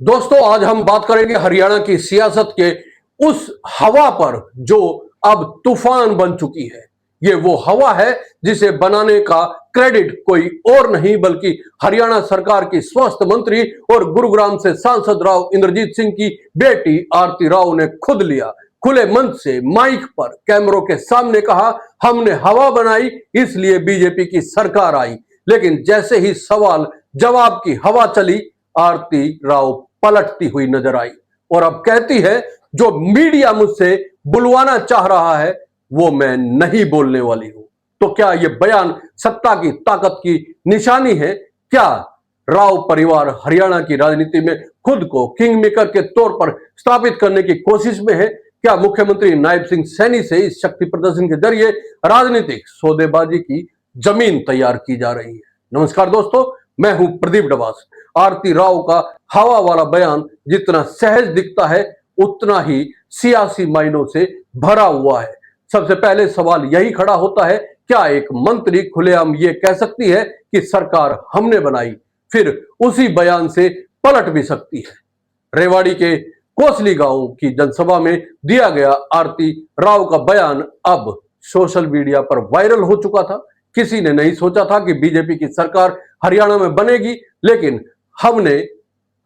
दोस्तों, आज हम बात करेंगे हरियाणा की सियासत के उस हवा पर जो अब तूफान बन चुकी है। ये वो हवा है जिसे बनाने का क्रेडिट कोई और नहीं बल्कि हरियाणा सरकार की स्वास्थ्य मंत्री और गुरुग्राम से सांसद राव इंद्रजीत सिंह की बेटी आरती राव ने खुद लिया। खुले मंच से माइक पर कैमरों के सामने कहा, हमने हवा बनाई इसलिए बीजेपी की सरकार आई। लेकिन जैसे ही सवाल जवाब की हवा चली, आरती राव पलटती हुई नजर आई और अब कहती है, जो मीडिया मुझसे बुलवाना चाह रहा है वो मैं नहीं बोलने वाली हूं। तो क्या यह बयान सत्ता की ताकत की निशानी है? क्या राव परिवार हरियाणा की राजनीति में खुद को किंग मेकर के तौर पर स्थापित करने की कोशिश में है? क्या मुख्यमंत्री नायब सिंह सैनी से इस शक्ति प्रदर्शन के जरिए राजनीतिक सौदेबाजी की जमीन तैयार की जा रही है? नमस्कार दोस्तों, मैं हूं प्रदीप डबास। आरती राव का हवा वाला बयान जितना सहज दिखता है उतना ही सियासी मायनों से भरा हुआ है। सबसे पहले सवाल यही खड़ा होता है, क्या एक मंत्री खुलेआम ये कह सकती है कि सरकार हमने बनाई, फिर उसी बयान से पलट भी सकती है? रेवाड़ी के कोसली गांव की जनसभा में दिया गया आरती राव का बयान अब सोशल मीडिया पर वायरल हो चुका था। किसी ने नहीं सोचा था कि बीजेपी की सरकार हरियाणा में बनेगी, लेकिन हमने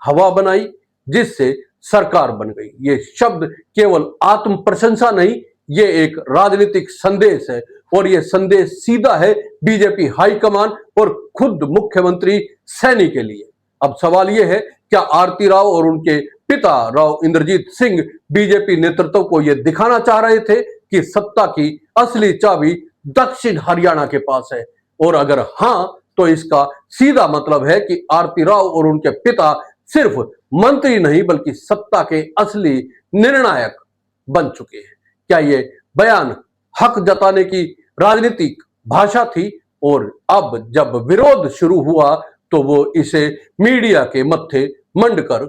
हवा बनाई जिससे सरकार बन गई। ये शब्द केवल आत्म प्रशंसा नहीं, ये एक राजनीतिक संदेश है और ये संदेश सीधा है बीजेपी हाईकमान और खुद मुख्यमंत्री सैनी के लिए। अब सवाल यह है, क्या आरती राव और उनके पिता राव इंद्रजीत सिंह बीजेपी नेतृत्व को यह दिखाना चाह रहे थे कि सत्ता की असली चाबी दक्षिण हरियाणा के पास है? और अगर हां, तो इसका सीधा मतलब है कि आरती राव और उनके पिता सिर्फ मंत्री नहीं बल्कि सत्ता के असली निर्णायक बन चुके हैं। क्या ये बयान हक जताने की राजनीतिक भाषा थी और अब जब विरोध शुरू हुआ तो वो इसे मीडिया के मत्थे मंडकर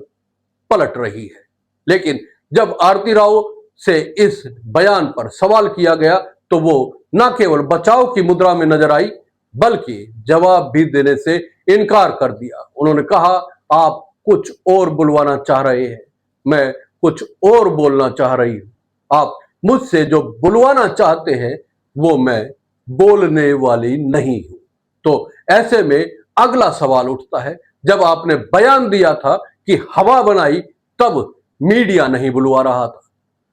पलट रही है? लेकिन जब आरती राव से इस बयान पर सवाल किया गया तो वो न केवल बचाव की मुद्रा में नजर आई बल्कि जवाब भी देने से इनकार कर दिया। उन्होंने कहा, आप कुछ और बुलवाना चाह रहे हैं, मैं कुछ और बोलना चाह रही हूं। आप मुझसे जो बुलवाना चाहते हैं वो मैं बोलने वाली नहीं हूं। तो ऐसे में अगला सवाल उठता है, जब आपने बयान दिया था कि हवा बनाई तब मीडिया नहीं बुलवा रहा था,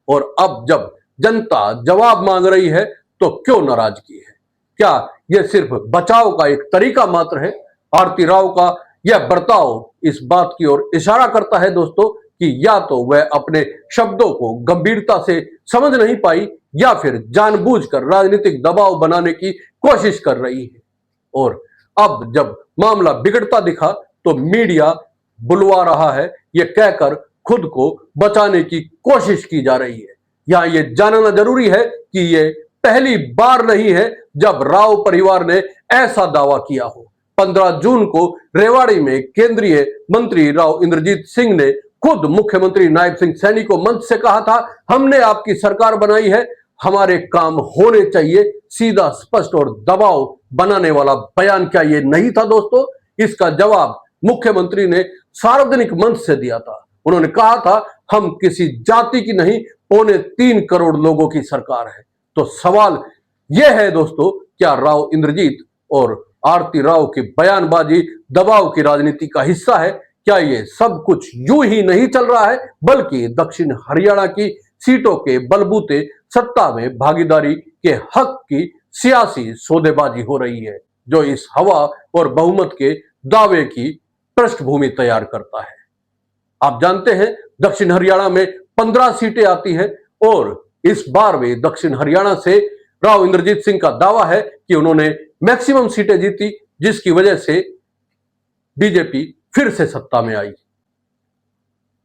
और अब जब जनता जवाब मांग रही है तो क्यों नाराजगी है? क्या यह सिर्फ बचाव का एक तरीका मात्र है? आरती राव का यह बर्ताव इस बात की ओर इशारा करता है दोस्तों कि या तो वह अपने शब्दों को गंभीरता से समझ नहीं पाई या फिर जानबूझकर राजनीतिक दबाव बनाने की कोशिश कर रही है। और अब जब मामला बिगड़ता दिखा तो मीडिया बुलवा रहा है यह कहकर खुद को बचाने की कोशिश की जा रही है। यहां यह जानना जरूरी है कि यह पहली बार नहीं है जब राव परिवार ने ऐसा दावा किया हो। 15 जून को रेवाड़ी में केंद्रीय मंत्री राव इंद्रजीत सिंह ने खुद मुख्यमंत्री नायब सिंह सैनी को मंच से कहा था, हमने आपकी सरकार बनाई है, हमारे काम होने चाहिए। सीधा, स्पष्ट और दबाव बनाने वाला बयान क्या ये नहीं था दोस्तों? इसका जवाब मुख्यमंत्री ने सार्वजनिक मंच से दिया था। उन्होंने कहा था, हम किसी जाति की नहीं, 3.25 करोड़ लोगों की सरकार है। तो सवाल यह है दोस्तों, क्या राव इंद्रजीत और आरती राव की बयानबाजी दबाव की राजनीति का हिस्सा है? क्या ये सब कुछ यूं ही नहीं चल रहा है बल्कि दक्षिण हरियाणा की सीटों के बलबूते सत्ता में भागीदारी के हक की सियासी सौदेबाजी हो रही है, जो इस हवा और बहुमत के दावे की पृष्ठभूमि तैयार करता है? आप जानते हैं, दक्षिण हरियाणा में 15 सीटें आती हैं और इस बार भी दक्षिण हरियाणा से राव इंद्रजीत सिंह का दावा है कि उन्होंने मैक्सिमम सीटें जीती, जिसकी वजह से बीजेपी फिर से सत्ता में आई।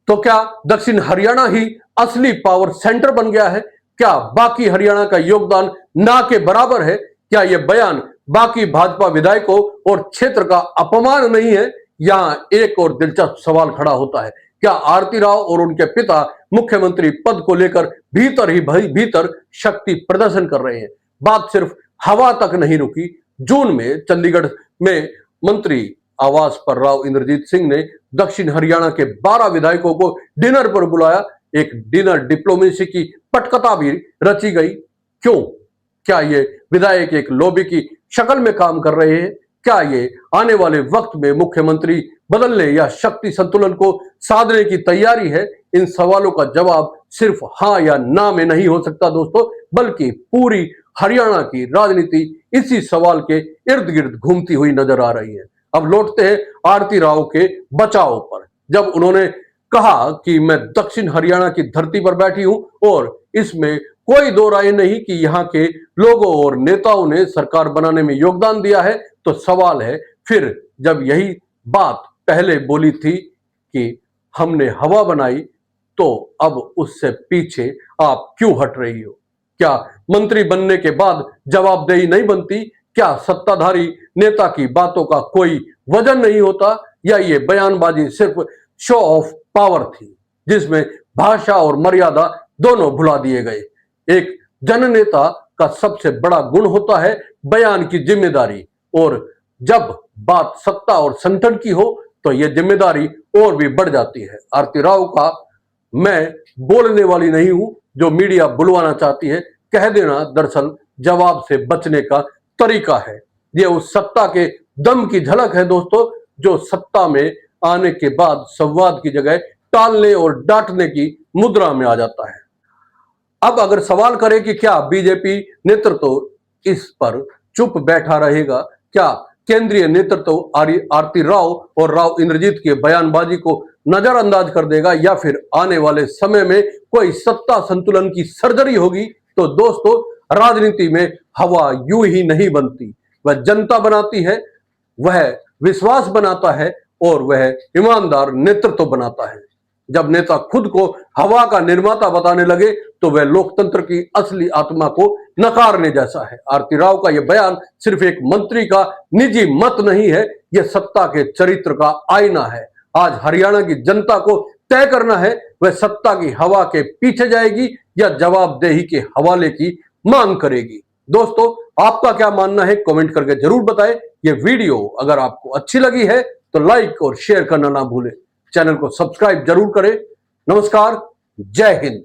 तो क्या दक्षिण हरियाणा ही असली पावर सेंटर बन गया है? क्या बाकी हरियाणा का योगदान ना के बराबर है? क्या यह बयान बाकी भाजपा विधायकों और क्षेत्र का अपमान नहीं है? यहां एक और दिलचस्प सवाल खड़ा होता है, क्या आरती राव और उनके पिता मुख्यमंत्री पद को लेकर भीतर ही भीतर शक्ति प्रदर्शन कर रहे हैं? बात सिर्फ हवा तक नहीं रुकी। जून में चंडीगढ़ में मंत्री आवास पर राव इंद्रजीत सिंह ने दक्षिण हरियाणा के 12 विधायकों को डिनर पर बुलाया। एक डिनर डिप्लोमेसी की पटकथा भी रची गई। क्यों? क्या ये विधायक एक लॉबी की शक्ल में काम कर रहे हैं? क्या ये आने वाले वक्त में मुख्यमंत्री बदलने या शक्ति संतुलन को साधने की तैयारी है? इन सवालों का जवाब सिर्फ हाँ या ना में नहीं हो सकता दोस्तों, बल्कि पूरी हरियाणा की राजनीति इसी सवाल के इर्द गिर्द घूमती हुई नजर आ रही है। अब लौटते हैं आरती राव के बचाव पर। जब उन्होंने कहा कि मैं दक्षिण हरियाणा की धरती पर बैठी हूं और इसमें कोई दो राय नहीं कि यहाँ के लोगों और नेताओं ने सरकार बनाने में योगदान दिया है, तो सवाल है फिर जब यही बात पहले बोली थी कि हमने हवा बनाई, तो अब उससे पीछे आप क्यों हट रही हो? क्या मंत्री बनने के बाद जवाबदेही नहीं बनती? क्या सत्ताधारी नेता की बातों का कोई वजन नहीं होता? या ये बयानबाजी सिर्फ शो ऑफ पावर थी जिसमें भाषा और मर्यादा दोनों भुला दिए गए? एक जननेता का सबसे बड़ा गुण होता है बयान की जिम्मेदारी, और जब बात सत्ता और संगठन की हो तो यह जिम्मेदारी और भी बढ़ जाती है। आरती राव का मैं बोलने वाली नहीं हूं जो मीडिया बुलवाना चाहती है, कह देना दरअसल जवाब से बचने का तरीका है। यह उस सत्ता के दम की झलक है दोस्तों, जो सत्ता में आने के बाद संवाद की जगह टालने और डांटने की मुद्रा में आ जाता है। अब अगर सवाल करें कि क्या बीजेपी नेतृत्व इस पर चुप बैठा रहेगा, क्या केंद्रीय नेतृत्व आरती राव और राव इंद्रजीत के बयानबाजी को नजरअंदाज कर देगा, या फिर आने वाले समय में कोई सत्ता संतुलन की सर्जरी होगी, तो दोस्तों राजनीति में हवा यूं ही नहीं बनती। वह जनता बनाती है, वह विश्वास बनाता है और वह ईमानदार नेतृत्व बनाता है। जब नेता खुद को हवा का निर्माता बताने लगे तो वह लोकतंत्र की असली आत्मा को नकारने जैसा है। आरती राव का यह बयान सिर्फ एक मंत्री का निजी मत नहीं है, यह सत्ता के चरित्र का आईना है। आज हरियाणा की जनता को तय करना है वह सत्ता की हवा के पीछे जाएगी या जवाबदेही के हवाले की मांग करेगी। दोस्तों आपका क्या मानना है कमेंट करके जरूर बताएं। यह वीडियो अगर आपको अच्छी लगी है तो लाइक और शेयर करना ना भूलें। चैनल को सब्सक्राइब जरूर करें। नमस्कार, जय हिंद।